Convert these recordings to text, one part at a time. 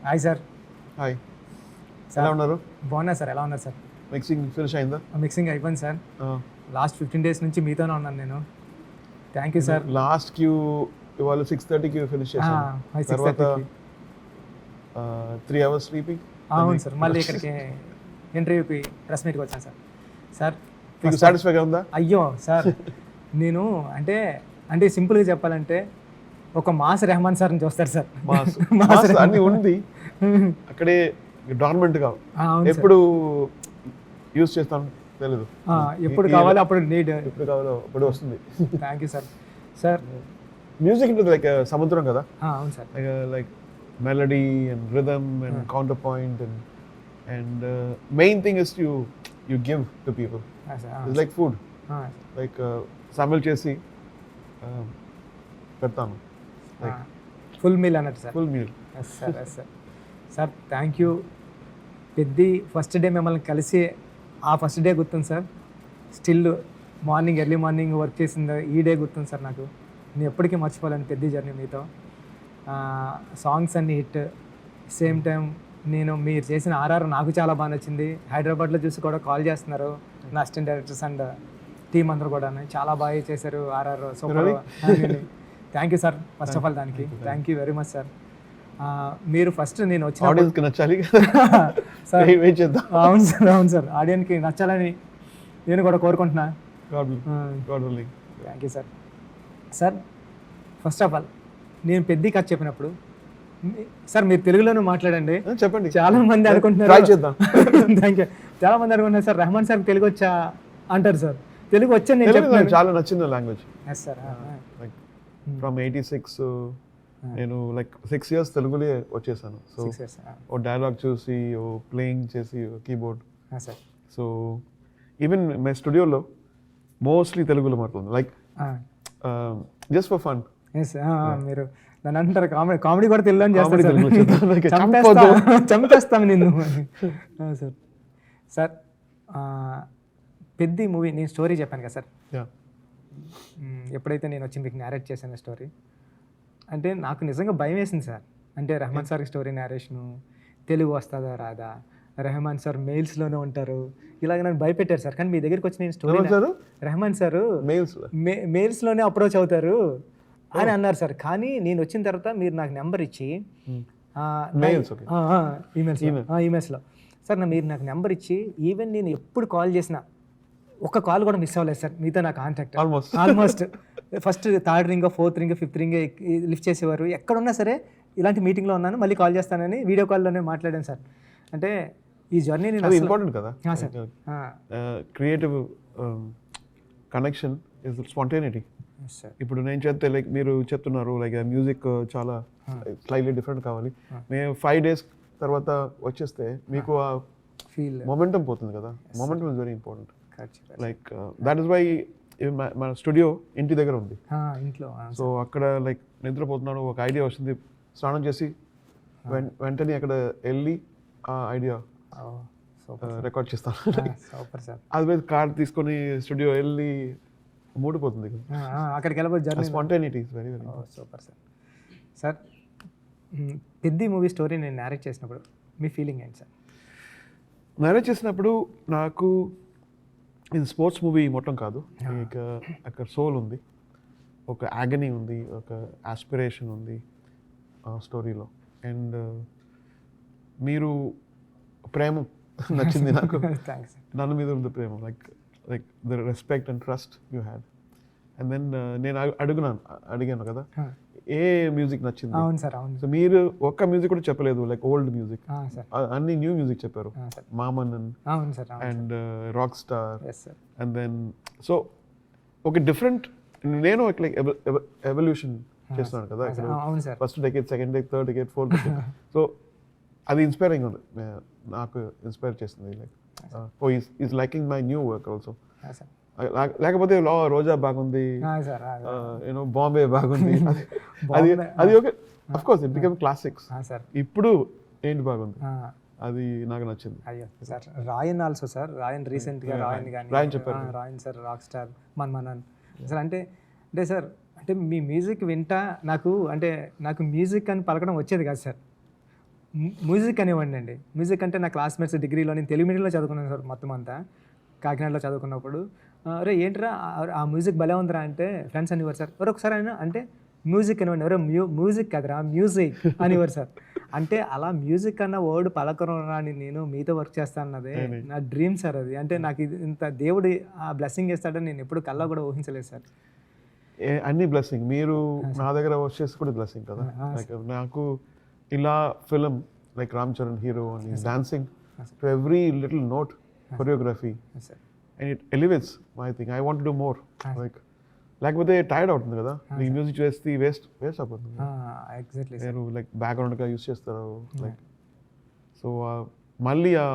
Hi sir. Hi, sir ఎలా ఉన్నారు? బాగున్నా సార్. ఎలా ఉన్నారు సార్? మిక్సింగ్ ఫినిష్ అయిందా? మిక్సింగ్ అయిపోయింది సార్. లాస్ట్ 15 days నుంచి మీతోనే ఉన్నాను నేను. Thank you sir. Last Q ఇవాళ 6:30కి ఫినిష్ చేశాను. తర్వాత 3 hours స్లీపింగ్. అవును సార్. మళ్ళీ ఇక్కడికి ఇంటర్వ్యూకి ప్రెస్ మీట్కి వచ్చాను సార్. సార్ మీకు సాటిస్ఫైగా ఉందా? అయ్యో సార్, నేను అంటే అంటే సింపుల్గా చెప్పాలంటే ఒక మాస్ రెహమాన్ సార్ని చూస్తారు సార్. మాస్ అన్ని ఉంది అక్కడే డార్మెంట్గా. అవును ఎప్పుడు యూస్ చేస్తాను తెలీదు. ఎప్పుడు కావాలో అప్పుడు నీడ్, ఎప్పుడు కావాలో అప్పుడు వస్తుంది. Thank you sir. Sir music అంటే లైక్ సముద్రం కదా. అవును sir. Like melody and rhythm and counter point and main thing is you give to people. It's like food. Like సమిల్ చేసి పెడతాను. ఫుల్ మీల్ అన్నట్టు sir. Full meal. Yes sir. Yes sir. Sir thank you. Peddi first day మిమ్మల్ని కలిసి ఆ first day గుర్తుంది sir. Still morning early morning work చేసింది ఈ డే గుర్తుంది సార్ నాకు. నేను ఎప్పటికీ మర్చిపోలేను పెద్ద జర్నీ మీతో. సాంగ్స్ అన్ని హిట్. సేమ్ టైం నేను మీరు చేసిన ఆర్ఆర్ నాకు చాలా బాగా నచ్చింది. హైదరాబాద్లో చూసి కూడా కాల్ చేస్తున్నారు నా అసిస్టెంట్ డైరెక్టర్స్ అండ్ టీమ్ అందరూ కూడా చాలా బాగా చేశారు RR. Super. Thank you sir first of all. దానికి thank you very much sir. మీరు ఫస్ట్ నేను వచ్చిన ఆడియన్స్కి నచ్చాలి సార్. వెయిట్ చేద్దాం. అవును సార్. అవును సార్. ఆడియన్స్కి నచ్చాలని నేను కూడా కోరుకుంటున్నా. Thank you sir. Sir first of all నేను పెద్ద కథ చెప్పినప్పుడు సార్ మీరు తెలుగులోనే మాట్లాడండి. చెప్పండి. చాలా మంది అనుకుంటున్నారు. ట్రై చేద్దాం. Thank you. చాలా మంది అనుకుంటున్నారు సార్ రెహమాన్ సార్ తెలుగు వచ్చా అంటారు సార్. తెలుగు వచ్చా నేను చెప్తాను. చాలా నచ్చింది language. Yes sir. Like from 86 నేను లైక్ 6 years తెలుగులే వచ్చేసాను. సో ఓ డైలాగ్ చూసి ఓ ప్లేయింగ్ చేసి keyboard. Sir. So even my స్టూడియోలో మోస్ట్లీ తెలుగులో మాట్లాడుతుంది. Like just for fun. మీరు నన్ను అంటారు కామెడీ కామెడీ కూడా తెలుగు అని Comedy చేస్తారు తెలుగులో సార్. చెప్పొద్దు. చంపేస్తాం నిన్ను. సార్. సార్ పెద్ద మూవీ నేను స్టోరీ చెప్పాను కదా సార్. Yeah. ఎప్పుడైతే నేను వచ్చి మీకు నేరేట్ చేశాను స్టోరీ, అంటే నాకు నిజంగా భయం వేసింది సార్. అంటే రెహమాన్ సార్ స్టోరీ నేరేషను తెలుగు వస్తుందా రాదా, రెహమాన్ సార్ మెయిల్స్లోనే ఉంటారు, ఇలాగ నన్ను భయపెట్టారు సార్. కానీ మీ దగ్గరికి వచ్చి నేను స్టోరీ రెహమాన్ సార్ మెయిల్స్లోనే అప్రోచ్ అవుతారు అని అన్నారు సార్. కానీ నేను వచ్చిన తర్వాత మీరు నాకు నెంబర్ ఇచ్చి ఈమెయిల్స్లో సార్ మీరు నాకు నెంబర్ ఇచ్చి ఈవెన్ నేను ఎప్పుడు కాల్ చేసినా ఒక్క కాల్ కూడా మిస్ అవ్వలేదు సార్ మీతో నా contact. Almost first 3rd ring 4th ring 5th ring lift చేసేవారు. ఎక్కడున్నా సరే ఇలాంటి మీటింగ్లో ఉన్నాను మళ్ళీ కాల్ చేస్తానని వీడియో కాల్లోనే మాట్లాడాను సార్. అంటే ఈ జర్నీ నేను ఇంపార్టెంట్ కదా sir. Creative connection is spontaneity. ఇప్పుడు నేను చెప్తే లైక్ మీరు చెప్తున్నారు లైక్ మ్యూజిక్ చాలా స్లైట్లీ డిఫరెంట్ కావాలి. మేము 5 days తర్వాత వచ్చేస్తే మీకు ఆ ఫీల్ మొమెంటం పోతుంది కదా. Momentum is very important. Like that is why మన స్టూడియో ఇంటి దగ్గర ఉంది ఇంట్లో. సో అక్కడ లైక్ నిద్రపోతున్నాను, ఒక ఐడియా వస్తుంది, స్నానం చేసి వెంటనే అక్కడ వెళ్ళి ఆ ఐడియా రికార్డ్ చేస్తాను. Super sir. అది కార్ తీసుకొని స్టూడియో వెళ్ళి మూడిపోతుంది అక్కడికి వెళ్ళబోతు journey. Spontaneity is very very super sir. Sir పెద్ద మూవీ స్టోరీ నేను నేరేట్ చేసినప్పుడు మీ ఫీలింగ్ ఏంటి సార్? నేరేట్ చేసినప్పుడు నాకు ఇది స్పోర్ట్స్ మూవీ మొత్తం కాదు. ఇక అక్కడ సోల్ ఉంది, ఒక యాగనీ ఉంది, ఒక ఆస్పిరేషన్ ఉంది ఆ స్టోరీలో. అండ్ మీరు ప్రేమ నచ్చింది నాకు. థ్యాంక్స్. నన్ను మీద ఉంది ప్రేమ. Like the respect and trust you had. And then నేను అడిగాను కదా ఏ మ్యూజిక్ నచ్చింది. అవును సార్. అవును. సో మీరు ఒక్క మ్యూజిక్ కూడా చెప్పలేదు, లైక్ ఓల్డ్ మ్యూజిక్, అన్ని న్యూ మ్యూజిక్ చెప్పారు. మామన్ and rock star. And then so ఒక డిఫరెంట్ నేను లైక్ ఎవల్యూషన్ చేస్తున్నాను కదా. First decade, second decade, third decade, fourth decade. So అది ఇన్స్పైరింగ్ ఉంది, నాకు ఇన్స్పైర్ చేస్తుంది. Like oh is liking my new work also. లేకపోతే రోజా బాగుంది, యూనో బాంబే బాగుంది, అది okay of course it become classics. ఇప్పుడు ఏంటి బాగుంది అది నాకు నచ్చింది. అయ్యో సార్ రాయన్ ఆల్సో సార్. రాయన్ రీసెంట్గా రాయన్ కానీ రాయన్ చెప్పారు. Raayan sir rock star Maamannan sir. అంటే సార్ అంటే మీ మ్యూజిక్ వింటా నాకు మ్యూజిక్ అని పలకడం వచ్చేది కాదు సార్. మ్యూజిక్ అనేవాడిని అండి. మ్యూజిక్ అంటే నా క్లాస్మేట్స్ డిగ్రీలో నేను తెలుగు మీడియంలో చదువుకున్నాను సార్ మొత్తం అంతా. కాకినాడలో చదువుకున్నప్పుడు "అరే ఏంట్రా ఆ మ్యూజిక్ భలే ఉందిరా" అంటే ఫ్రెండ్స్ అనేవారు సార్. ఒకసారి అయినా అంటే మ్యూజిక్ అనేవాడిని. "ఒరేయ్ మ్యూజిక్ కదరా మ్యూజిక్" అనేవారు సార్. అంటే అలా మ్యూజిక్ అన్న వర్డ్ పలకడం రాని నేను మీతో వర్క్ చేస్తా అన్నదే నా డ్రీమ్ సార్ అది. అంటే నాకు ఇది ఇంత దేవుడు ఆ బ్లెస్సింగ్ ఇస్తాడని నేను ఎప్పుడు కల్లా కూడా ఊహించలేదు సార్. అన్ని బ్లెస్సింగ్. మీరు నా దగ్గర వర్క్ చేసి కూడా బ్లెస్సింగ్ కదా. లైక్ నాకు ఇలా film like Ram Charan hero అని dancing to every little note choreography and it elevates my thing. I want to do more. Like లేకపోతే టైర్డ్ అవుతుంది కదా, నీకు మ్యూజిక్ చేస్తే వేస్ట్ అయిపోతుంది. ఎగ్జాక్ట్లీ నేను లైక్ బ్యాక్గ్రౌండ్గా యూస్ చేస్తారు లైక్. సో మళ్ళీ ఆ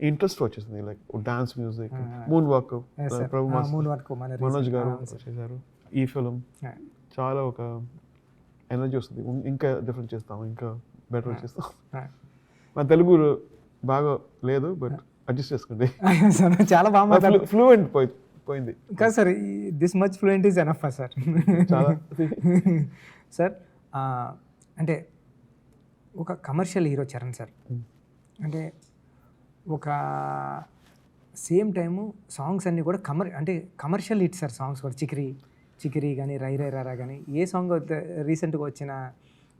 ఇంట్రెస్ట్ వచ్చేసింది like dance music. Moon walk Manoj garu చేశారు ఈ ఫిలిం. చాలా ఒక ఎనర్జీ వస్తుంది, ఇంకా డిఫరెంట్ చేస్తాం, ఇంకా బెటర్ చేస్తాం. మన తెలుగు బాగా లేదు బట్ అడ్జస్ట్ చేసుకోండి. చాలా బాగా ఫ్లూయెంట్ పోయింది కాదు sir. This much fluent is enough sir. చాలా సార్ అంటే ఒక కమర్షియల్ హీరో చరణ్ సార్. అంటే ఒక సేమ్ టైము సాంగ్స్ అన్నీ కూడా అంటే కమర్షియల్ హిట్ సార్. సాంగ్స్ కూడా చికిరి కానీ రై రై రారా కానీ ఏ సాంగ్ రీసెంట్గా వచ్చిన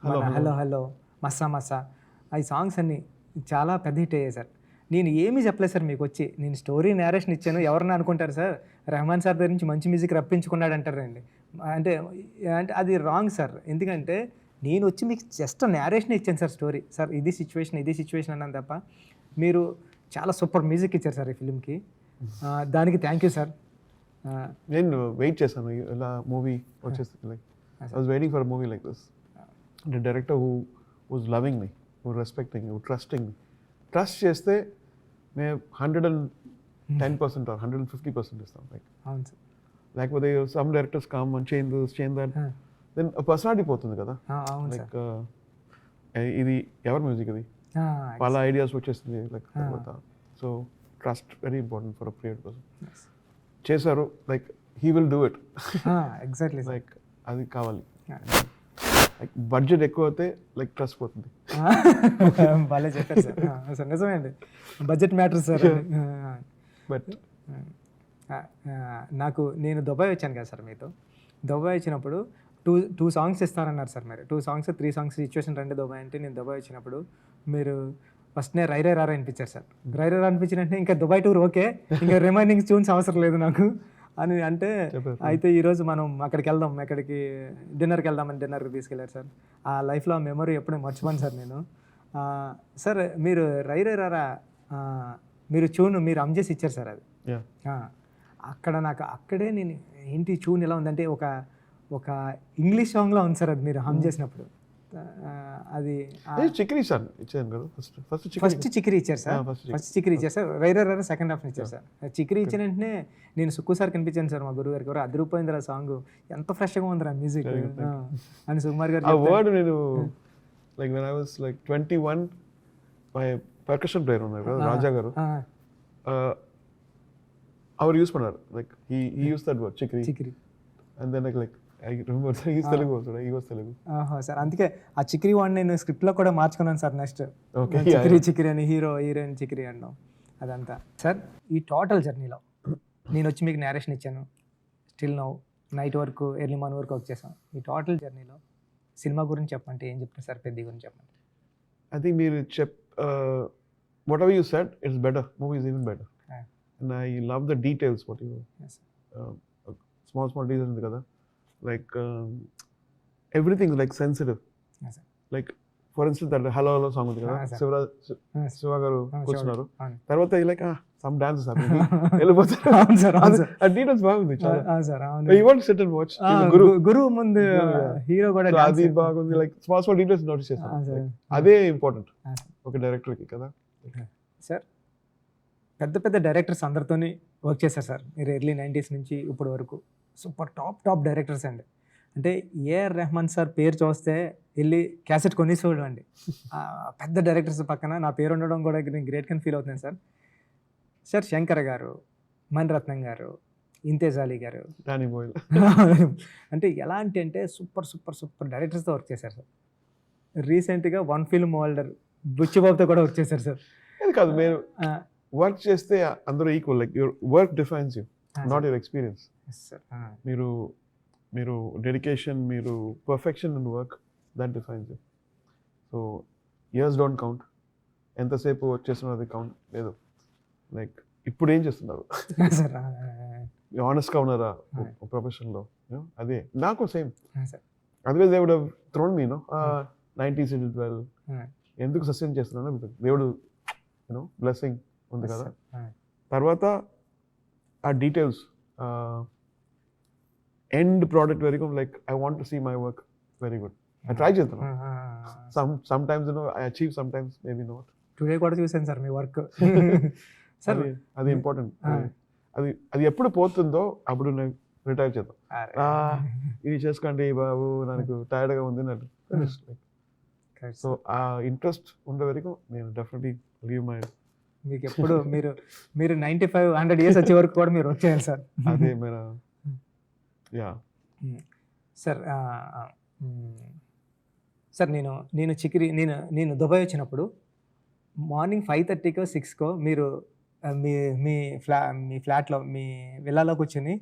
హలో హలో మస్సా మస్సా ఈ సాంగ్స్ అన్నీ చాలా పెద్ద హిట్ అయ్యాయి సార్. నేను ఏమీ చెప్పలేదు సార్ మీకు వచ్చి, నేను స్టోరీ నేరేషన్ ఇచ్చాను. ఎవరన్నా అనుకుంటారు సార్ రెహమాన్ సార్ దగ్గర నుంచి మంచి మ్యూజిక్ రప్పించుకున్నాడు అంటారండి. అంటే అది రాంగ్ సార్. ఎందుకంటే నేను వచ్చి మీకు జస్ట్ నేరేషన్ ఇచ్చాను సార్. స్టోరీ సార్ ఇది సిచ్యువేషన్ అన్నాను తప్ప మీరు చాలా సూపర్ మ్యూజిక్ ఇచ్చారు సార్ ఈ ఫిలింకి. దానికి థ్యాంక్ యూ సార్. నేను వెయిట్ చేశాను ఇలా మూవీ వచ్చేస్తుంది. Like I was waiting for movie like this. The director who was loving me, who respecting me, who trusting me. Trust చేస్తే మేము 110% or 150% ఇస్తాం. లైక్ అవును సార్. లేకపోతే some directors come and change that then personality పోతుంది కదా. Like ఇది ఎవరి music ఇది, వాళ్ళ ఐడియాస్ వచ్చేస్తుంది లైక్ తర్వాత. So trust very important for a creative person. చేశారు like he will do it. Exactly like అది కావాలి. లైక్ బడ్జెట్ ఎక్కువ అయితే లైక్ ట్రస్ట్ పోతుంది. భలే చెప్పారు సార్. నిజమే అండి, బడ్జెట్ మ్యాటర్ సార్. బట్ నేను దుబాయ్ వచ్చాను కదా సార్ మీతో. దుబాయ్ వచ్చినప్పుడు టూ సాంగ్స్ ఇస్తారన్నారు సార్. మీరు 2 songs 3 songs సిచ్యువేషన్ రండి దుబాయ్ అంటే నేను దుబాయ్ వచ్చినప్పుడు మీరు ఫస్ట్నే రై రై రారా అనిపించారు సార్. రై రై అనిపించినట్టే ఇంకా దుబాయ్ టూర్ ఓకే, ఇంకా రిమైనింగ్ ట్యూన్స్ అవసరం లేదు నాకు అని అంటే, అయితే ఈరోజు మనం అక్కడికి వెళ్దాం, ఎక్కడికి డిన్నర్కి వెళ్దామని డిన్నర్కి తీసుకెళ్ళారు సార్. ఆ లైఫ్లో ఆ మెమరీ ఎప్పుడూ మర్చిపోను సార్ నేను. సార్ మీరు రై రై రారా మీరు హమ్ చేసి ఇచ్చారు సార్. అది అక్కడ నాకు అక్కడే నేను ఏంటి ట్యూన్ ఎలా ఉందంటే ఒక ఇంగ్లీష్ సాంగ్లో ఉంది సార్. అది మీరు హమ్ చేసినప్పుడు అది చిక్రీ సార్ ఇచ్చాను కదా. ఫస్ట్ చిక్రీ ఇచ్చారు సార్. ఫస్ట్ చిక్రీ ఇచ్చారు సార్. రై రై రారా సెకండ్ హాఫ్ ఇచ్చారు సార్. చిక్రీ ఇచ్చిన వెంటనే నేను సుక్కు సార్ కనిపించాను సార్, మా గురువు గారికి. అదిరిపోయిందిరా సాంగ్, ఎంత ఫ్రెష్గా ఉందిరా మ్యూజిక్ అని సుకుమార్ గారు. ఆ వర్డ్ నేను like when I was like 21 my percussion player ఉన్నారు కదా రాజా గారు, அவர் యూస్ பண்ணாరు like he used that word చిక్రీ and then like I remember he's Telugu also, he was Telugu. Sir అందుకే ఆ చిక్రీ వర్డ్ నేను స్క్రిప్ట్లో కూడా మార్చుకున్నాను సార్. నెక్స్ట్ చిక్రీ అని హీరోయిన్ చిక్రీ అన్నాం అదంతా. సార్ ఈ టోటల్ జర్నీలో నేను వచ్చి మీకు నేరేషన్ ఇచ్చాను, స్టిల్ నైట్ వరకు ఎర్లీ మార్నింగ్ వరకు వర్క్ చేసాం. ఈ టోటల్ జర్నీలో సినిమా గురించి చెప్పంటే ఏం చెప్తారు సార్? పెద్ద గురించి చెప్పండి. I think మీరు whatever you said, it's better. Movie is even better. And I love the details what you small details ఉంది కదా. Like everything is like sensitive. Like for instance that hello song ఉంది కదా, శివ గారు కూర్చున్నారు, తర్వాత like some dances happening, వెళ్ళిపోతారు. ఆ details బాగుంది చాలా. You want to sit and watch. గురువు ముందు హీరో కూడా అది బాగుంది. లైక్ స్మాల్ డీటెయిల్స్ నోటీస్ చేస్తాను. అదే ఇంపార్టెంట్ ఒక డైరెక్టర్కి కదా. సార్ పెద్ద డైరెక్టర్స్ అందరితోని వర్క్ చేశారు సార్ మీరు ఎర్లీ 90s నుంచి ఇప్పుడు వరకు. సూపర్ టాప్ డైరెక్టర్స్ అండి. అంటే ఏఆర్ రెహమాన్ సార్ పేరు చూస్తే వెళ్ళి క్యాసెట్ కొనేసేవాడు అండి. పెద్ద డైరెక్టర్స్ పక్కన నా పేరు ఉండడం కూడా నేను గ్రేట్గా ఫీల్ అవుతున్నాను సార్. సార్ శంకర్ గారు, మణిరత్నం గారు, ఇంతేజ్ అలీ గారు, అంటే ఎలాంటి అంటే సూపర్ డైరెక్టర్స్తో వర్క్ చేశారు సార్. రీసెంట్గా వన్ ఫిల్మ్ హోల్డర్ బుచ్చిబాబుతో కూడా వర్క్ చేశారు సార్. అది కాదు, మీరు వర్క్ చేస్తే అందరూ equal, like your work defines you, not your experience. మీరు మీరు డెడికేషన్, మీరు perfection in work, that defines you. So years don't count, ఎంతసేపు వర్క్ చేస్తున్నది కౌంట్ లేదు. లైక్ ఇప్పుడు ఏం చేస్తున్నారు, ఆనెస్ట్గా ఉన్నారా ప్రొఫెషన్లో, అదే నాకు same. Otherwise they would have thrown me 90s into 12. ఎందుకు సస్టైన్ చేస్తున్నాను, దేవుడు బ్లెస్సింగ్ ఉంది కదా. తర్వాత ఆ డీటెయిల్స్ ఎండ్ ప్రోడక్ట్ వరకు like I want to see my work very good. I try చేస్తాను. Sometimes I achieve, sometimes maybe not. Today కూడా చూసాను సార్ మీ వర్క్. సార్ అది ఇంపార్టెంట్. అది ఎప్పుడు పోతుందో అప్పుడు నేను రిటైర్ చేద్దాం. ఇది చేసుకోండి బాబు, నాకు టైర్డ్గా ఉంది నాకు. సో ఆ ఇంట్రెస్ట్ ఉండే వరకు నేను డెఫినెట్లీ లీవ్ మై. మీకు ఎప్పుడు మీరు 95-100 years వచ్చే వరకు కూడా మీరు వర్క్ చేయాలి సార్. అదే మేరా. Yeah sir. సార్ నేను చికిరి నేను దుబాయ్ వచ్చినప్పుడు మార్నింగ్ 5:30కో 6కో మీరు మీ ఫ్లాట్లో మీ విల్లాలో కూర్చొని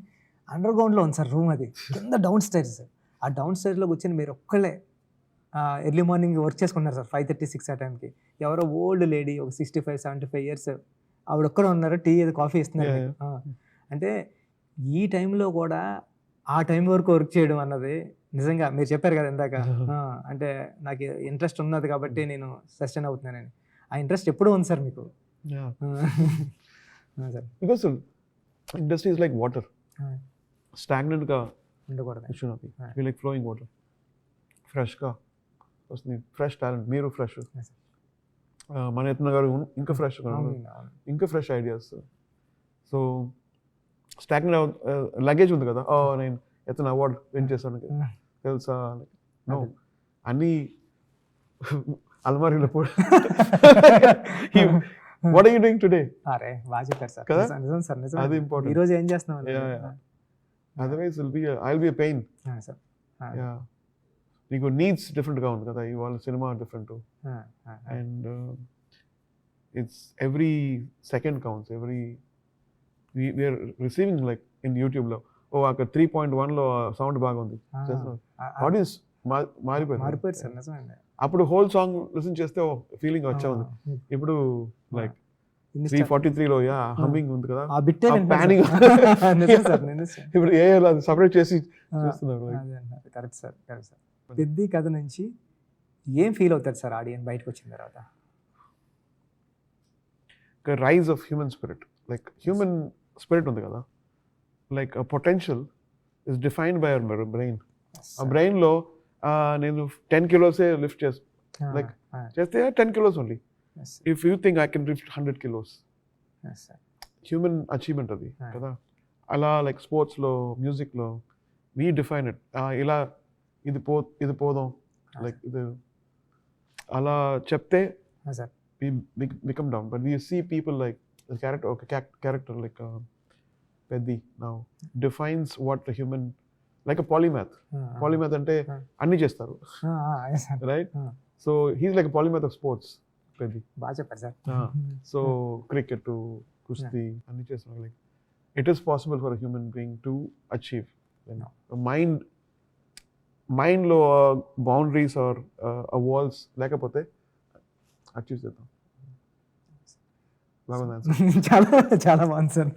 అండర్ గ్రౌండ్లో ఉంది సార్ రూమ్, అది కింద డౌన్ స్టైర్స్. ఆ డౌన్ స్టైర్లో కూర్చొని మీరు ఒక్కళ్ళే ఎర్లీ మార్నింగ్ వర్క్ చేసుకున్నారు సార్ 5:30-6 ఆ టైంకి. ఎవరో ఓల్డ్ లేడీ, ఒక 65-75 years ఆవిడ ఒక్కడే ఉన్నారు, టీ ఏదో కాఫీ ఇస్తున్నారు. అంటే ఈ టైంలో కూడా ఆ టైం వరకు వర్క్ చేయడం అన్నది నిజంగా మీరు చెప్పారు కదా ఇందాక, అంటే నాకు ఇంట్రెస్ట్ ఉన్నది కాబట్టి నేను సస్టైన్ అవుతున్నానని. ఆ ఇంట్రెస్ట్ ఎప్పుడూ ఉంది సార్ మీకు. Sir because industry is like water, స్టాగ్నెంట్గా ఉండకూడదు. లైక్ ఫ్లోయింగ్ వాటర్, ఫ్రెష్గా వస్తుంది, ఫ్రెష్ టాలెంట్. మీరు ఫ్రెష్, మన యత్న గారు ఇంకా ఫ్రెష్, ఇంకా fresh ideas. So stagnant luggage ఉంది కదా, నేను యత్న అవార్డ్ విన్ చేశాను తెలుసా, నో అన్నీ అల్మారీలో కూడా. What are you doing today? అరే బాగా చెప్పారు సార్. కదా నిజం సార్, నిజం. అది ఇంపార్టెంట్. ఈ రోజు ఏం చేస్తున్నాం? Otherwise I will be a pain. Sir నీకు నీడ్స్ డిఫరెంట్గా ఉంది కదా, ఇవాళ cinema different, and it's every second counts. We are receiving like in యూట్యూబ్లో, అక్కడ 3.1లో సౌండ్ బాగుంది, ఆడియన్స్ మారిపోయారు సార్. నిజమండి. అప్పుడు హోల్ సాంగ్ లిసన్ చేస్తే ఫీలింగ్ వచ్చా ఉంది. ఇప్పుడు లైక్ 343లో హమ్మింగ్ ఉంది కదా, ప్యానింగ్. ఇప్పుడు ఏ సపరేట్ చేసి చేస్తున్నారు. Correct sir, correct sir. పెద్ద కథ నుంచి ఏం ఫీల్ అవుతారు సార్ ఆడియన్స్ బయటకు వచ్చిన తర్వాత? Rise of human spirit, like human spirit ఉంది కదా, like potential is defined by our brain. ఆ బ్రెయిన్లో నేను 10 kilos లిఫ్ట్ చేస్తాను, లైక్ చేస్తే 10 kilos only. If you think I can lift 100 kilos, human achievement అది కదా. అలా లైక్ స్పోర్ట్స్లో, మ్యూజిక్లో వీ డిఫైన్ ఇట్. ఇలా ఇది పోదాం, లైక్ ఇది అలా చెప్తే we become down. But we see people like the character like Peddi now defines what a human, like a polymath. Polymath ante anni chestaru, right? So he's like a polymath of sports, Peddi. Baga chepparu sir. So cricket to kusti anni chestaru. Like it is possible for a human being to achieve. A mind lo boundaries or walls lekapothe achieve చేద్దాం. చాలా బాగుంది sir.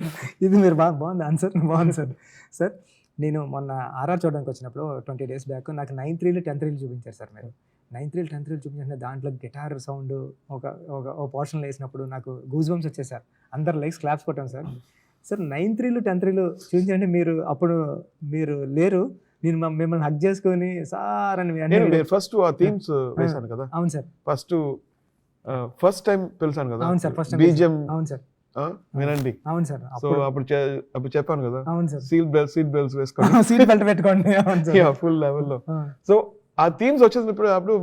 ఇది మీరు బాగుంది answer, బాగుంది sir. Sir నేను మొన్న RR చూడడానికి వచ్చినప్పుడు 20 days బ్యాక్ నాకు 9th reel 10th reel చూపించారు సార్. మీరు 9th reel 10th reel చూపించిన దాంట్లో గిటార్ సౌండ్ ఒక పోర్షన్లో వేసినప్పుడు నాకు గూస్ బంప్స్ వచ్చాయి సార్. అందరు లైక్స్ క్లాప్స్ కొట్టాం sir. Sir 9th reel 10th reel చూపించండి. అప్పుడు మీరు లేరు, నేను మిమ్మల్ని హక్ చేసుకొని సార్ అని ఫస్ట్ ఆ థీమ్స్ వేసాను కదా. అవును సార్, ఫస్ట్ టైం పిలిచాను కదా. అవును సార్, ఫస్ట్ బీజిఎం. అవును సార్, వినండి. అవును సార్. సో అప్పుడు చెప్పాను కదా. అవును సార్, సీట్ బెల్ట్స్ వేసుకోండి, సీట్ బెల్ట్ పెట్టుకోండి. ఫుల్ లెవెల్లో. సో ఆ థీమ్స్ వచ్చేసినప్పుడు అప్పుడు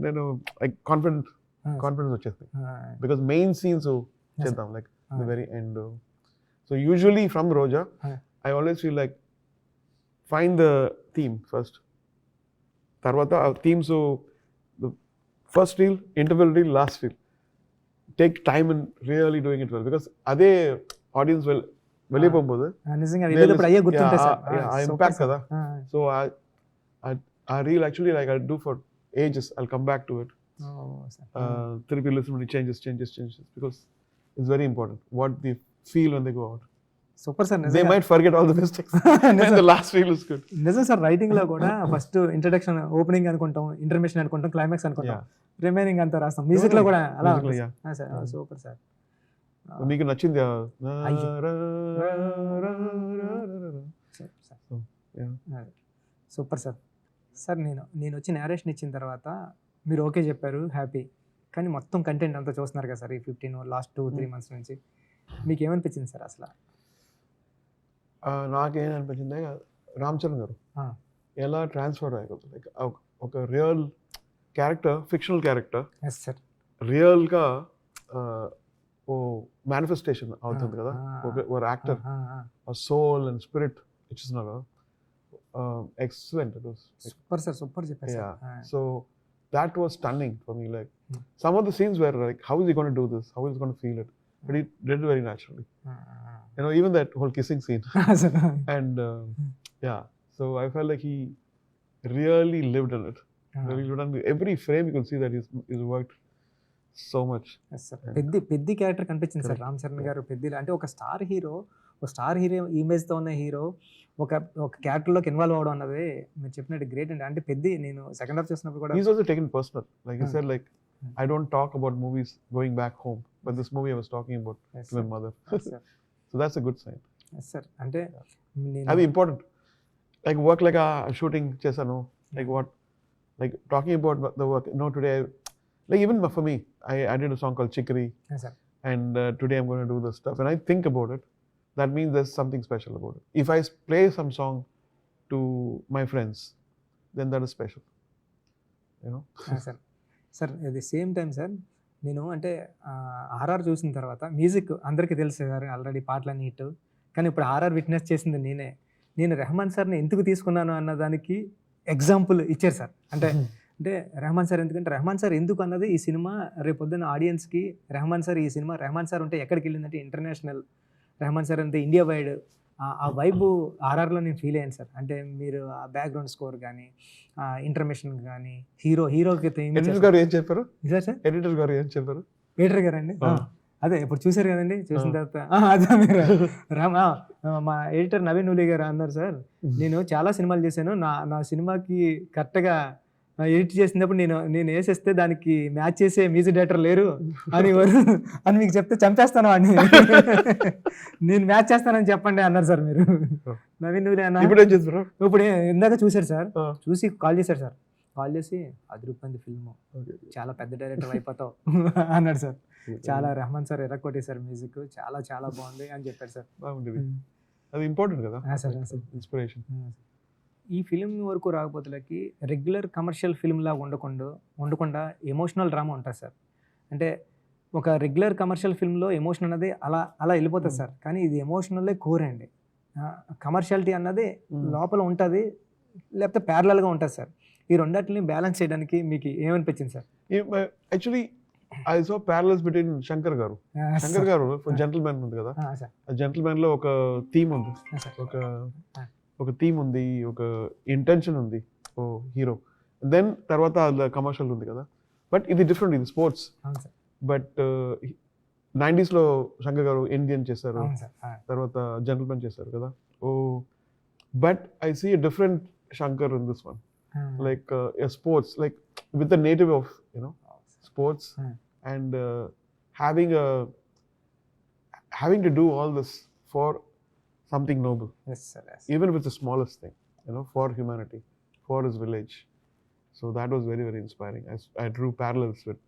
నేను లైక్ కాన్ఫిడెన్స్ వచ్చేస్తుంది. బికాస్ మెయిన్ సీన్స్ చేద్దాం like the very end. So usually from Roja I always feel like find the theme first, తర్వాత ఆ themes first reel, interval reel, last reel. Take time in really doing it well, because అదే audience వెళ్ళిపోబోదు. నిజంగా వెళ్ళేటప్పుడు అయ్యే గుర్తుంటాయి sir. ఆ impact కదా. So ఆ reel actually like I do for ages. I'll come back to it. Therapy listen when it changes because it's very important what they feel when they go out. Super sir. They might forget all the mistakes and the last reel is good. నిజం sir. Writing లో కూడా first introduction, opening అనుకుంటాం, intermission అనుకుంటాం, climax అనుకుంటాం, remaining అంతా రాస్తాం. Music లో కూడా అలా. Super sir. మీకు నచ్చింది? Super sir. సార్ నేను వచ్చి నేరేషన్ ఇచ్చిన తర్వాత మీరు ఓకే చెప్పారు, హ్యాపీ. కానీ మొత్తం కంటెంట్ అంతా చూస్తున్నారు కదా సార్ ఈ 15 లాస్ట్ 2-3 months నుంచి, మీకు ఏమనిపించింది సార్ అసలు? నాకేమనిపించింది, రామ్ చరణ్ గారు ఎలా ట్రాన్స్ఫర్ అయ్యారు. లైక్ ఒక రియల్ క్యారెక్టర్, ఫిక్షనల్ క్యారెక్టర్ రియల్గా ఓ మేనిఫెస్టేషన్ అవుతుంది కదా. ఒక యాక్టర్ సోల్ అండ్ స్పిరిట్ ఇచ్చిస్తున్నారు కదా. Excellent. It was super sir, super చెప్పారు. Yeah. So that was stunning for me. Like some of the scenes were like, how is he going to do this? How is he going to feel it? But he did it very naturally. You know, even that whole kissing scene. And yeah, so I felt like he really lived in it. Really lived in every frame. You can see that he's worked so much. Yes sir. Peddi character కనిపించింది sir Ram Charan గారు. పెద్ది అంటే ఒక star hero ఇమేజ్తో ఉన్న hero ఒక క్యారెక్టర్లోకి involve అవడం అన్నది మీరు చెప్పినట్టు గ్రేట్ అండి. అంటే పెద్ద నేను సెకండ్ హాఫ్ చూసినప్పుడు కూడా he's also taken personal, like he said, like I don't talk about movies going back home, but this movie I was talking about to my mother. So that's a good sign. Yes sir. అంటే అది important, like work like a shooting chesanu, like what, like talking about the work. No, today like even for me, I did a song called Chicory. Yes sir. And today I'm going to do this stuff, and I think about it. That means there's something special about it. If I play some song to my friends, then that is special, you know. Sir at the same time sir, నేను అంటే RR చూసిన తర్వాత music అందరికీ తెలుసు sir, already పాటలన్నీ hit. కానీ ఇప్పుడు RR witness చేసింది నేను రెహమాన్ సార్ని ఎందుకు తీసుకున్నాను అన్న దానికి ఎగ్జాంపుల్ ఇచ్చారు సార్. అంటే రెహమాన్ సార్ రెహమాన్ సార్ ఎందుకు అన్నది ఈ సినిమా రేపొద్దున ఆడియన్స్కి, రెహమాన్ సార్ ఉంటే ఎక్కడికి వెళ్ళిందంటే ఇంటర్నేషనల్, రెహమాన్ సార్ అంతే ఇండియా వైడ్. ఆ వైబ్ ఆర్ఆర్లో నేను ఫీల్ అయ్యాను సార్. అంటే మీరు ఆ బ్యాక్గ్రౌండ్ స్కోర్ కానీ, ఇంటర్మిషన్ కానీ, హీరోకి ఎడిటర్ గారు ఏం చెప్పారు సార్? ఎడిటర్ గారు ఏం చెప్పారు? ఎడిటర్ గారు అండి, అదే ఇప్పుడు చూసారు కదండి. చూసిన తర్వాత అదే మీరు మా ఎడిటర్ నవీన్ నూలి గారు అన్నారు సార్, నేను చాలా సినిమాలు చేశాను, నా సినిమాకి కరెక్ట్గా ఎడిట్ చేసినప్పుడు నేను వేసేస్తే దానికి మ్యాచ్ చేసే మ్యూజిక్ డైరెక్టర్ లేరు అని మీకు చెప్తే చంపేస్తాను అని, నేను మ్యాచ్ చేస్తానని చెప్పండి అన్నారు సార్ మీరు. నవీన్ నూలి అన్న ఇప్పుడు ఇందాక చూశారు సార్, చూసి కాల్ చేశారు సార్. కాల్ చేసి అదిరిపోయింది ఫిల్మ్, చాలా పెద్ద డైరెక్టర్ అయిపోతావు అన్నాడు సార్. చాలా రెహమాన్ సార్ ఎరక్కొట్టేశారు మ్యూజిక్, చాలా చాలా బాగుంది అని చెప్పారు సార్. అది ఇంపార్టెంట్ కదా సార్, ఇన్స్పిరేషన్. ఈ ఫిలిం వరకు రాకపోతేలకి రెగ్యులర్ కమర్షియల్ ఫిల్మ్లా ఉండకుండా ఎమోషనల్ డ్రామా ఉంటుంది సార్. అంటే ఒక రెగ్యులర్ కమర్షియల్ ఫిల్మ్లో ఎమోషన్ అన్నది అలా వెళ్ళిపోతుంది సార్. కానీ ఇది ఎమోషనల్లే కోర్ అండి. కమర్షియాలిటీ అన్నది లోపల ఉంటుంది, లేకపోతే ప్యారలల్గా ఉంటుంది సార్. ఈ రెండింటిని బ్యాలెన్స్ చేయడానికి మీకు ఏమనిపించింది sir? Actually I saw parallels between Shankar Garu. Shankar Garu Gentleman ఉంది కదా, ఆ జెంటిల్మెన్లో ఒక థీమ్ ఉంది, ఒక థీమ్ ఉంది, ఒక ఇంటెన్షన్ ఉంది ఓ హీరో. దెన్ తర్వాత కమర్షియల్ ఉంది కదా. బట్ ఇది డిఫరెంట్, ఇది స్పోర్ట్స్. బట్ 90s శంకర్ గారు ఇండియన్ చేశారు, తర్వాత జెంటిల్మెన్ చేశారు కదా. But I see a different Shankar in this one, like a sports, like with the native of sports and having to do all this for something noble. Yes sir, yes. Even with the smallest thing, for humanity, for his village. So that was very, very inspiring. I drew parallels with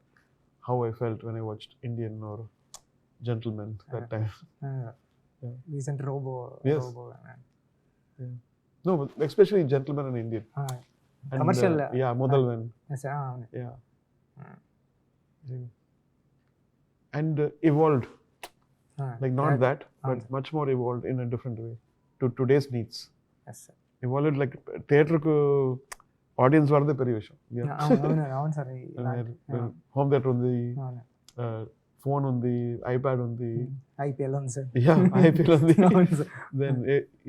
how I felt when I watched Indian or Gentleman that time. Recent Robo. Yes. Robo. Yeah. No, but especially Gentleman and Indian. And, commercial. Modalven. Yes, yeah. And evolved, like not that, but much more evolved in a different way to today's needs. Yes sir. Evolved like theatre ku audience వాడితే పెరిగే విషయం. అవును sir. Home theatre ఉంది, phone ఉంది, iPad ఉంది, IPL ఉంది sir. IPL ఉంది. Then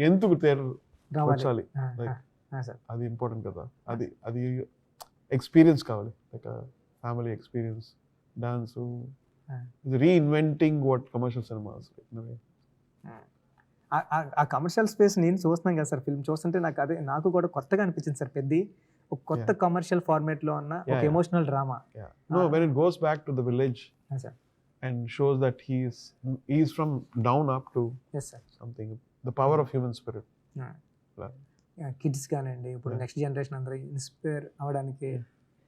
ఎందుకు థియేటర్ వచ్చాలి, అది ఇంపార్టెంట్ కదా. అది ఎక్స్పీరియన్స్ కావాలి, like family experience. Dance reinventing what commercial cinemas. ఆ కమర్షియల్ స్పేస్ నేను చూస్తున్నాను కదా సార్, ఫిల్మ్ చూస్తుంటే నాకు కూడా కొత్తగా అనిపించింది సార్. పెద్ద ఒక కొత్త కమర్షియల్ ఫార్మేట్ లో ఉన్న ఒక emotional drama. No, when it goes back to the village and shows that he is from down up to something, the power of human spirit. Kids కానివ్వండి, ఇప్పుడు నెక్స్ట్ జనరేషన్ అందరూ inspire అవ్వడానికి,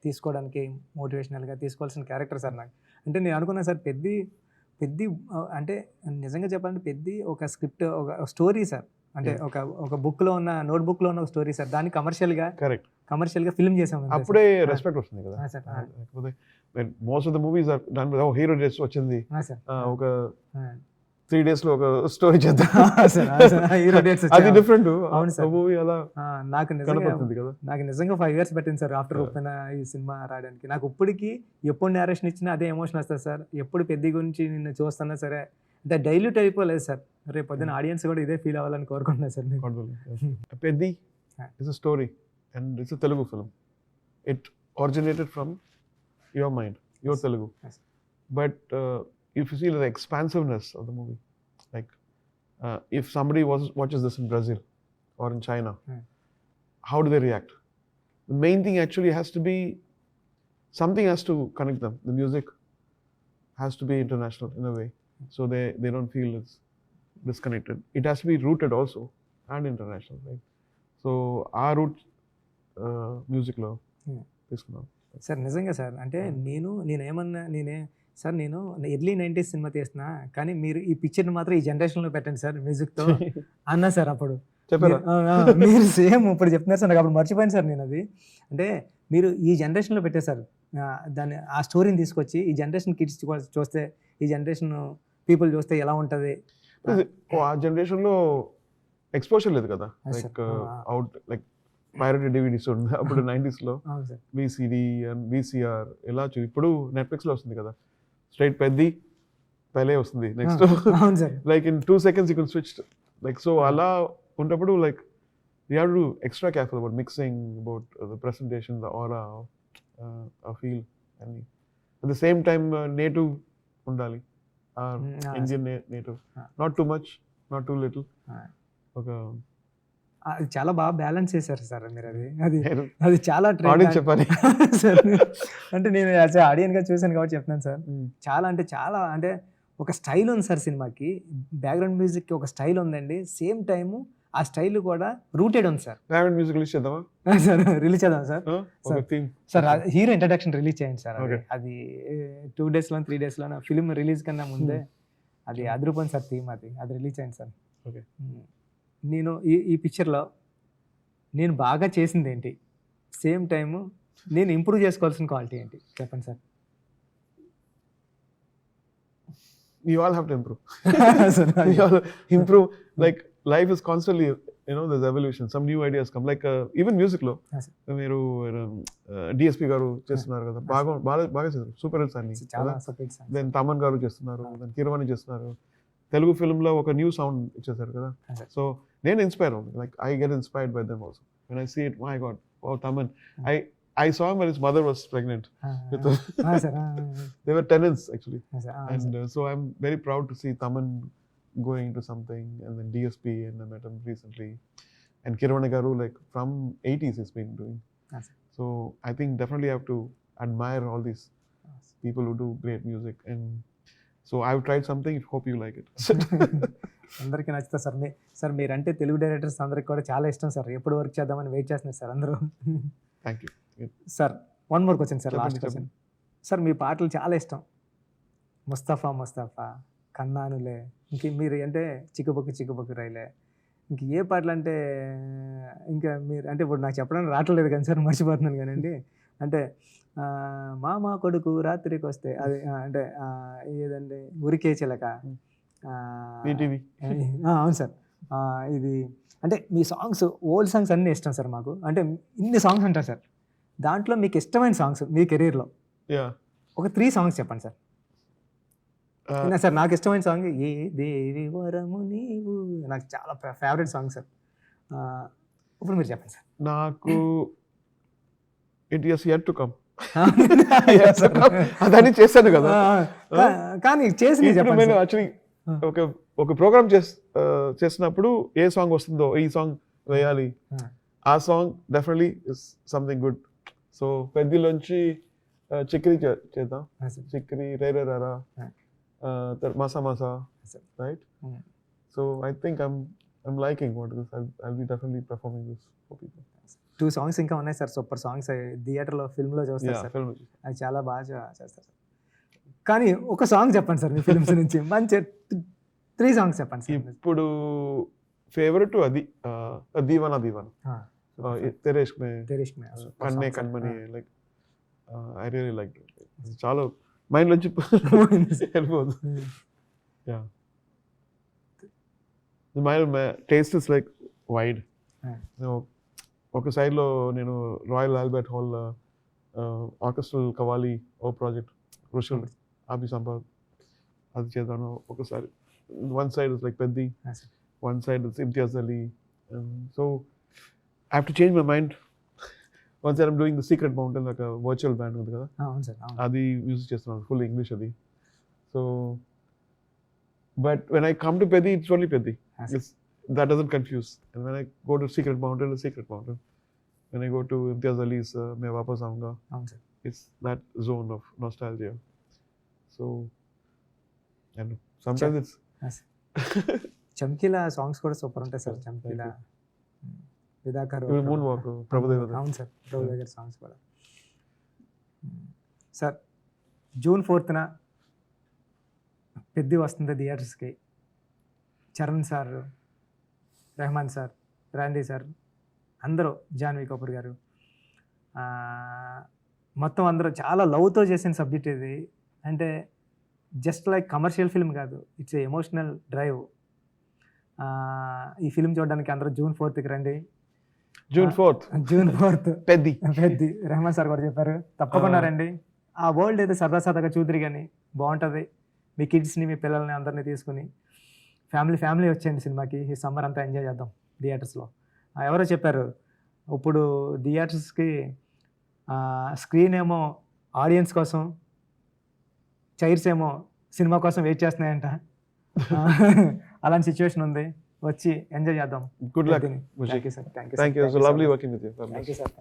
తీసుకోవడానికి, మోటివేషనల్గా తీసుకోవాల్సిన character sir నాకు. అంటే నేను అనుకున్నాను సార్, పెద్ద అంటే నిజంగా చెప్పాలంటే పెద్ద ఒక స్క్రిప్ట్, ఒక స్టోరీ సార్. అంటే ఒక బుక్లో ఉన్న, నోట్ బుక్లో ఉన్న ఒక స్టోరీ సార్. దాన్ని కమర్షియల్గా ఫిల్మ్ చేసాం. అప్పుడే రెస్పెక్ట్ వస్తుంది కదా. లేకపోతే most of the movies are done with hero dress వచ్చింది, ఒక 3 days లో ఒక స్టోరీ చేద్దాం, అది డిఫరెంట్. మూవీ అలా నాకు నిజంగా 5 years పట్టింది సార్ ఆఫ్టర్ ఓపెన్ ఈ సినిమా రావడానికి. నాకు ఇప్పటికి ఎప్పుడు నేరేషన్ ఇచ్చినా అదే ఎమోషన్ వస్తుంది సార్. ఎప్పుడు పెద్ద గురించి నిన్ను చూస్తున్నా సరే అంటే డైల్యూట్ అయిపోలేదు సార్. రేపు పొద్దున ఆడియన్స్ కూడా ఇదే ఫీల్ అవ్వాలని కోరుకుంటున్నా sir. Peddi is a story and it's a Telugu film. It originated from your mind, your Telugu. But if you see the expansiveness of the movie, like if somebody watches this in Brazil or in China, how do they react? The main thing actually has to be, something has to connect them. The music has to be international in a way, so they don't feel it's disconnected. It has to be rooted also and international, right? So our root music lo తీసుకున్నాం sir. నిజంగా sir, అంటే నేనే sir, నేను early 90s cinema తీస్తున్నా, కానీ మీరు ఈ పిక్చర్ని మాత్రం ఈ జనరేషన్లో పెట్టండి సార్ మ్యూజిక్తో అన్నా సార్. అప్పుడు మీరు సేమ్ ఇప్పుడు చెప్తున్నారు సార్, నాకు అప్పుడు మర్చిపోయాను సార్ నేను అది. అంటే మీరు ఈ జనరేషన్లో పెట్టేశారు దాన్ని, ఆ స్టోరీని తీసుకొచ్చి ఈ జనరేషన్ కిడ్స్ చూస్తే, ఈ జనరేషన్ పీపుల్ చూస్తే ఎలా ఉంటుంది. ఆ జనరేషన్లో ఎక్స్పోజర్ లేదు కదా, లైక్ లైక్ పైరటెడ్ డివిడీస్ ఉంది అప్పుడు 90s లో, విసిడి అండ్ విసిఆర్ ఇలా. ఇప్పుడు నెట్ఫ్లిక్స్ లో వస్తుంది కదా, స్ట్రైట్ పెద్ది పైలే వస్తుంది next, like in 2 seconds you can switch, like so అలా ఉన్నప్పుడు like you have to do extra careful about mixing, about the presentation, the aura, ఆ ఫీల్ అన్ని. At the same time native ఉండాలి, Indian native, not too much, not too little. ఒక అది చాలా బాగా balance చేశారు సార్ మీరు. అది చాలా చెప్పాలి సార్. అంటే నేను ఆడియన్గా చూసాను కాబట్టి చెప్తున్నాను సార్. చాలా అంటే ఒక స్టైల్ ఉంది సార్ సినిమాకి, బ్యాక్గ్రౌండ్ మ్యూజిక్కి ఒక స్టైల్ ఉందండి. సేమ్ టైము ఆ స్టైల్ కూడా రూటెడ్ ఉంది సార్. బ్యాక్గ్రౌండ్ మ్యూజిక్ రిలీజ్ చేద్దామా సార్? రిలీజ్ చేద్దాం sir. Sir hero introduction release చేయండి సార్. అది 2 days 3 days ఫిలిం రిలీజ్ కన్నా ముందే అది అదిరిపోయింది సార్ థీమ్. అది రిలీజ్ చేయండి సార్. ఓకే. నేను ఈ పిక్చర్లో నేను బాగా చేసింది ఏంటి, సేమ్ టైము నేను ఇంప్రూవ్ చేసుకోవాల్సిన క్వాలిటీ ఏంటి చెప్పండి sir. You all have to improve. You all improve. Like life is constantly, there's evolution. Some new ideas come. Like even music lo, మీరు DSP గారు చేస్తున్నారు కదా, బాగా చేస్తారు, సూపర్ హిట్స్ అన్ని. దెన్ తమన్ గారు చేస్తున్నారు, దెన్ కీరవాణి చేస్తున్నారు. తెలుగు ఫిల్మ్ లో ఒక న్యూ సౌండ్ ఇచ్చేసారు కదా. సో నేను ఇన్స్పైర్ అవుతుంది, like I get inspired by them also. When I see it, my God, wow, Taman. I saw him when his mother was pregnant. They were tenants actually. And so I'm very proud to see Taman going into something, and then DSP, and I met him recently. And Kiravani Garu, like from 80s he's been doing. So I think definitely I have to admire all these people who do great music. And so I've tried something, hope you like it. అందరికీ నచ్చుతా sir. Sir మీరంటే Telugu directors అందరికి కూడా చాలా ఇష్టం sir. ఎప్పుడు work చేద్దామని wait చేస్తున్నారు sir అందరూ. Thank you sir. 1 more question sir, last question sir. మీ పాటలు చాలా ఇష్టం, ముస్తఫా, కన్నానులే, ఇంక మీరు అంటే చిక్కుబుక్కు రైలే, ఇంక ఏ పాటలు అంటే ఇంకా మీరు అంటే ఇప్పుడు నాకు చెప్పడానికి రావట్లేదు కానీ సార్, మర్చిపోతున్నాను కానండి. అంటే మామ కొడుకు రాత్రికి వస్తే, అది అంటే ఏదండి, ఉరికే చిలక. అవును సార్. ఇది అంటే మీ సాంగ్స్ ఓల్డ్ సాంగ్స్ అన్నీ ఇష్టం సార్ మాకు. అంటే ఇన్ని సాంగ్స్ ఉంటాయి సార్. దాంట్లో మీకు ఇష్టమైన సాంగ్స్ మీ కెరీర్లో యా ఒక 3 సాంగ్స్ చెప్పండి సార్. అయినా సార్ నాకు ఇష్టమైన సాంగ్ ఏ దేవి వరము నీవు, నాకు చాలా ఫేవరెట్ సాంగ్ సార్. ఇప్పుడు మీరు చెప్పండి సార్. నాకు it is yet to come అదని చేశాను కదా. కానీ చేసి ఇప్పుడు నేను యాక్చువల్లీ ఒక ప్రోగ్రామ్ చేసినప్పుడు ఏ సాంగ్ వస్తుందో ఈ సాంగ్ వేయాలి, ఆ song definitely is something good. So పెద్దలోంచి చిక్రీ చేద్దాం, చిక్రీ రేరే రారా, మసా మసా, right. So I think I'm liking what this. I'll be definitely performing this for people. 2 songs ఇంకా ఉన్నాయి సార్, సూపర్ సాంగ్స్. థియేటర్లో ఫిల్మ్లో చూస్తారు సార్, అది చాలా బాగా చేస్తారు సార్. కానీ ఒక సాంగ్ చెప్పండి సార్ మీ ఫిల్మ్స్ నుంచి, మంచి 3 సాంగ్స్ చెప్పండి సార్. ఇప్పుడు ఫేవరెట్ అది దీవానా దీవానా, తెరేష్ మే కన్నే కన్మని, లైక్ ఐ రియలీ లైక్. చాలా మైండ్ నుంచి వెళ్ళిపోదు. Yeah, my taste is like wide. ఒక సైడ్లో నేను Royal Albert Hall orchestral qawwali ఓ ప్రాజెక్ట్ రుషల్ అభి సంపాద్ అది చేద్దాను ఒకసారి. One side is like Peddi, one side is Imtiaz Ali. So I have to change my mind. Once I'm doing the Secret Mountain, ఒక వర్చువల్ బ్యాండ్ ఉంది కదా, అది యూజ్ చేస్తున్నాను, ఫుల్ ఇంగ్లీష్ అది. So but when I come to Peddi, it's only Peddi. That doesn't confuse. And when I go to Secret Mountain, it's Secret Mountain. When I go to Imtiaz Ali's Main Wapas Aunga, it's that zone of nostalgia. So, I know. Sometimes it's... చమ్కీలా songs కూడా super ఉంటాయి sir. చమ్కీలా, విదాకర్, moon walk, Prabhudeva. అవును sir, Prabhudeva గారి songs కూడా. Sir June 4th Peddi వస్తుంది థియేటర్స్కి. Charan sir, Rahman sir, Randy sir, అందరూ, జాన్వీ కపూర్ గారు, మొత్తం అందరూ చాలా లవ్తో చేసిన సబ్జెక్ట్ ఇది. అంటే జస్ట్ లైక్ కమర్షియల్ ఫిల్మ్ కాదు, ఇట్స్ ఎమోషనల్ డ్రైవ్. ఈ ఫిల్మ్ చూడడానికి అందరూ June 4th రండి. June 4th Peddi Rahman sir కూడా చెప్పారు, తప్పకుండా రండి. ఆ వరల్డ్ అయితే సరదాగా చూద్దరు కానీ బాగుంటుంది. మీ కిడ్స్ని, మీ పిల్లల్ని అందరినీ తీసుకుని ఫ్యామిలీ వచ్చేయండి సినిమాకి. ఈ సమ్మర్ అంతా ఎంజాయ్ చేద్దాం థియేటర్స్లో. ఎవరో చెప్పారు, ఇప్పుడు థియేటర్స్కి స్క్రీన్ ఏమో ఆడియన్స్ కోసం, చైర్స్ ఏమో సినిమా కోసం వెయిట్ చేస్తున్నాయంట. అలాంటి సిచ్యువేషన్ ఉంది, వచ్చి ఎంజాయ్ చేద్దాం. Good luck. Thank you sir. Thank you. Lovely working with you. Thank you sir.